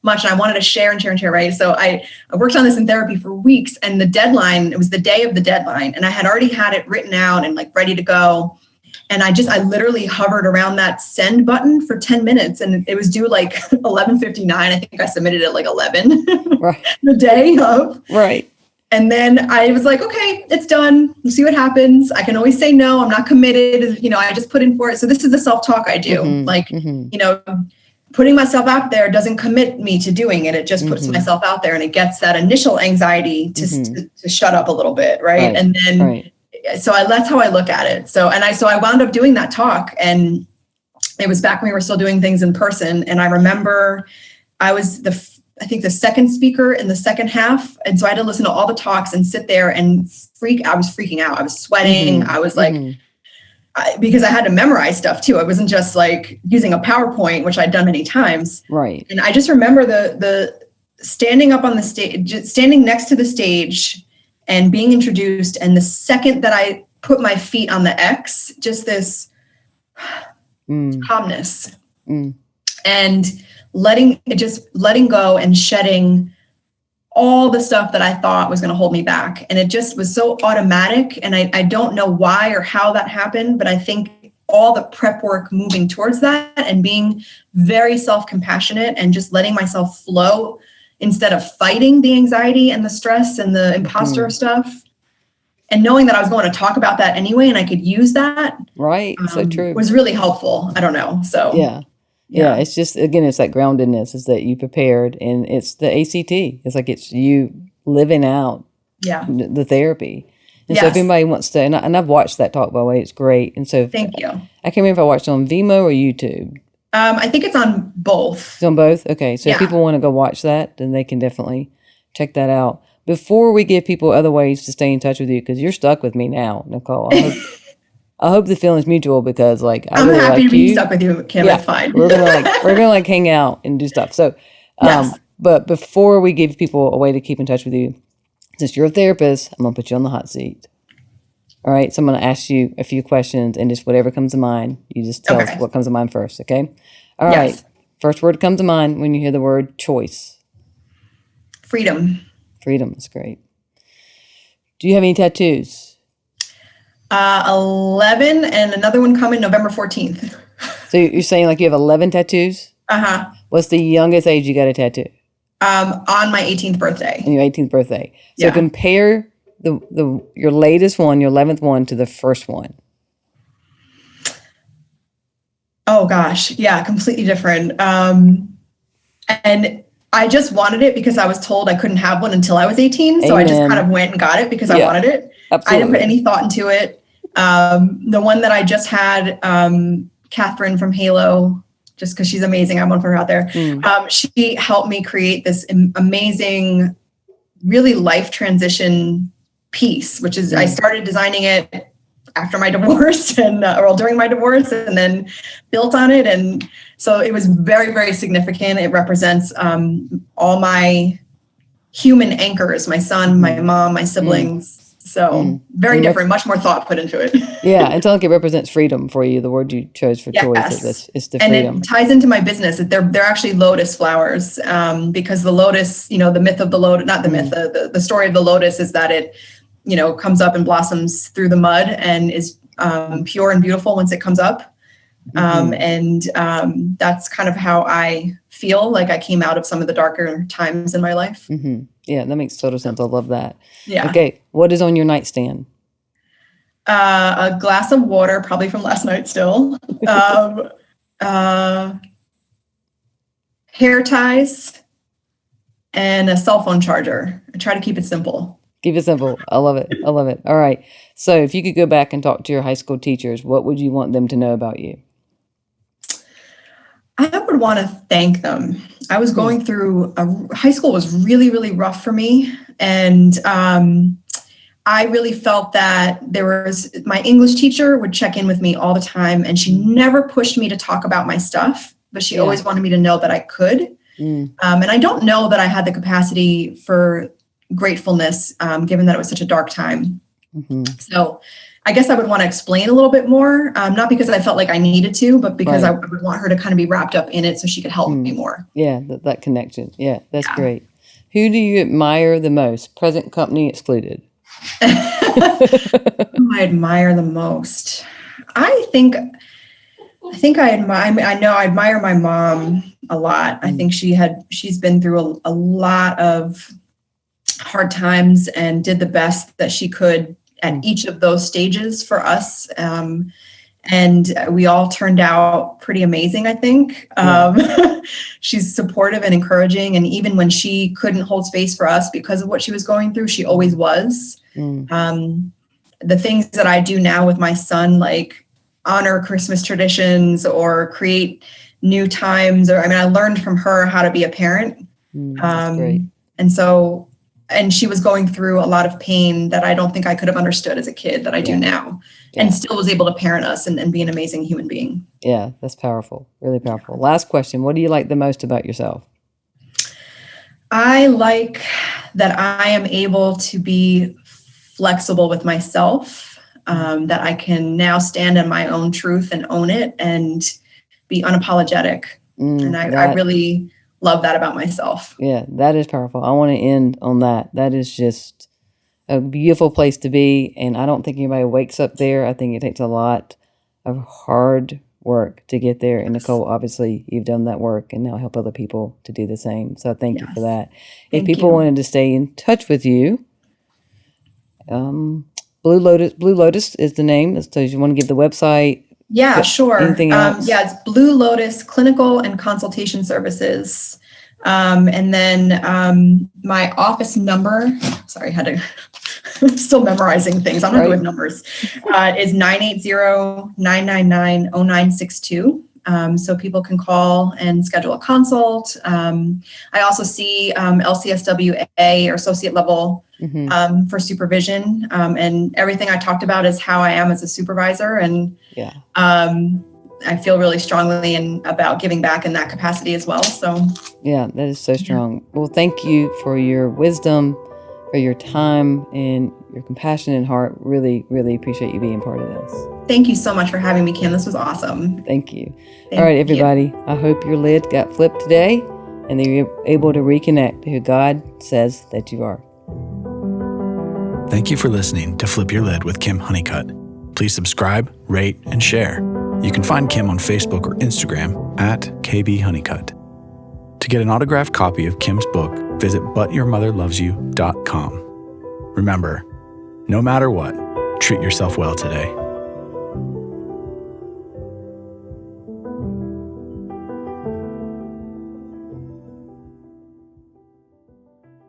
much and I wanted to share, right? So I worked on this in therapy for weeks, and the deadline, it was the day of the deadline, and I had already had it written out and like ready to go. And I literally hovered around that send button for 10 minutes, and it was due like 11:59. I think I submitted it like 11 the day of. Right. And then I was like, okay, it's done. We'll see what happens. I can always say no. I'm not committed. You know, I just put in for it. So this is the self-talk I do. You know, putting myself out there doesn't commit me to doing it. It just puts myself out there, and it gets that initial anxiety to shut up a little bit. Right. And then that's how I look at it. So I wound up doing that talk, and it was back when we were still doing things in person. And I remember I was I think the second speaker in the second half. And so I had to listen to all the talks and sit there and I was freaking out. I was sweating. I was like, because I had to memorize stuff too. It wasn't just like using a PowerPoint, which I'd done many times. Right. And I just remember the standing up on the stage, standing next to the stage and being introduced. And the second that I put my feet on the X, just this calmness and letting go and shedding all the stuff that I thought was going to hold me back. And it just was so automatic. And I don't know why or how that happened, but I think all the prep work moving towards that and being very self-compassionate and just letting myself flow instead of fighting the anxiety and the stress and the imposter stuff, and knowing that I was going to talk about that anyway, and I could use that. Right. So true. Was really helpful. I don't know. So yeah. It's just, again, it's that groundedness is that you prepared, and it's the ACT. It's like, it's you living out the therapy. And so if anybody wants to, and I've watched that talk, by the way, it's great. And so thank you. I can't remember if I watched it on Vimeo or YouTube. I think it's on both. It's on both? Okay. So if people want to go watch that, then they can definitely check that out. Before we give people other ways to stay in touch with you, because you're stuck with me now, Nicole. I hope the feeling's mutual, because I'm really happy like to be stuck with you, Kim. It's fine. we're gonna hang out and do stuff. So, but before we give people a way to keep in touch with you, since you're a therapist, I'm gonna put you on the hot seat. All right. So I'm gonna ask you a few questions, and just whatever comes to mind, you just tell us what comes to mind first. Okay. All right. First word comes to mind when you hear the word choice. Freedom. Freedom is great. Do you have any tattoos? 11, and another one coming November 14th. So you're saying like you have 11 tattoos? Uh-huh. What's the youngest age you got a tattoo? On my 18th birthday. On your 18th birthday. So compare your latest one, your 11th one, to the first one. Oh gosh. Yeah. Completely different. And I just wanted it because I was told I couldn't have one until I was 18. So I just kind of went and got it because I wanted it. Absolutely. I didn't put any thought into it. The one that I just had, Catherine from Halo, just because she's amazing. I want to put her out there. She helped me create this amazing, really life transition piece, which is I started designing it after my divorce and during my divorce, and then built on it. And so it was very, very significant. It represents all my human anchors, my son, my mom, my siblings. So very different, much more thought put into it. Yeah, it's like it represents freedom for you. The word you chose for choice is the freedom. And it ties into my business. They're actually lotus flowers because the lotus, the myth of the lotus, not the myth, the story of the lotus is that it, comes up and blossoms through the mud and is pure and beautiful once it comes up. And that's kind of how I feel like I came out of some of the darker times in my life. Yeah, that makes total sense. I love that. Yeah. Okay, what is on your nightstand? A glass of water, probably from last night still. Hair ties and a cell phone charger. I try to keep it simple. Keep it simple. I love it. I love it. All right. So if you could go back and talk to your high school teachers, what would you want them to know about you? I would want to thank them. I was going through high school was really, really rough for me. And I really felt that my English teacher would check in with me all the time, and she never pushed me to talk about my stuff, but she always wanted me to know that I could. And I don't know that I had the capacity for gratefulness, given that it was such a dark time. So I guess I would want to explain a little bit more, not because I felt like I needed to, but because I would want her to kind of be wrapped up in it so she could help me more. Yeah, that connection. Yeah, that's great. Who do you admire the most? Present company excluded. Who I admire the most? I admire my mom a lot. I think she's been through a lot of hard times and did the best that she could at each of those stages for us. And we all turned out pretty amazing, I think. She's supportive and encouraging. And even when she couldn't hold space for us because of what she was going through, she always was. the things that I do now with my son, like honor Christmas traditions or create new times, or I learned from her how to be a parent. That's great. And she was going through a lot of pain that I don't think I could have understood as a kid that I do now, and still was able to parent us and be an amazing human being. Yeah, that's powerful. Really powerful. Last question. What do you like the most about yourself? I like that I am able to be flexible with myself, that I can now stand in my own truth and own it and be unapologetic. And I really love that about myself. Yeah, that is powerful. I want to end on that. That is just a beautiful place to be. And I don't think anybody wakes up there. I think it takes a lot of hard work to get there. And Nicole, obviously, you've done that work and now help other people to do the same. So thank you for that. If people wanted to stay in touch with you, Blue Lotus is the name. So you want to give the website? Yeah, sure. Anything else? It's Blue Lotus Clinical and Consultation Services. And then my office number, sorry, I had to, I'm still memorizing things. I'm not good with numbers, is 980-999-0962. So people can call and schedule a consult. I also see LCSWA or associate level for supervision. And everything I talked about is how I am as a supervisor. And I feel really strongly about giving back in that capacity as well. So yeah, that is so strong. Well, thank you for your wisdom, for your time, and your compassion and heart. Really, really appreciate you being part of this. Thank you so much for having me, Kim. This was awesome. Thank you. All right, everybody. I hope your lid got flipped today and that you're able to reconnect to who God says that you are. Thank you for listening to Flip Your Lid with Kim Honeycutt. Please subscribe, rate, and share. You can find Kim on Facebook or Instagram at KBHoneycutt. To get an autographed copy of Kim's book, visit butyourmotherlovesyou.com. Remember, no matter what, treat yourself well today.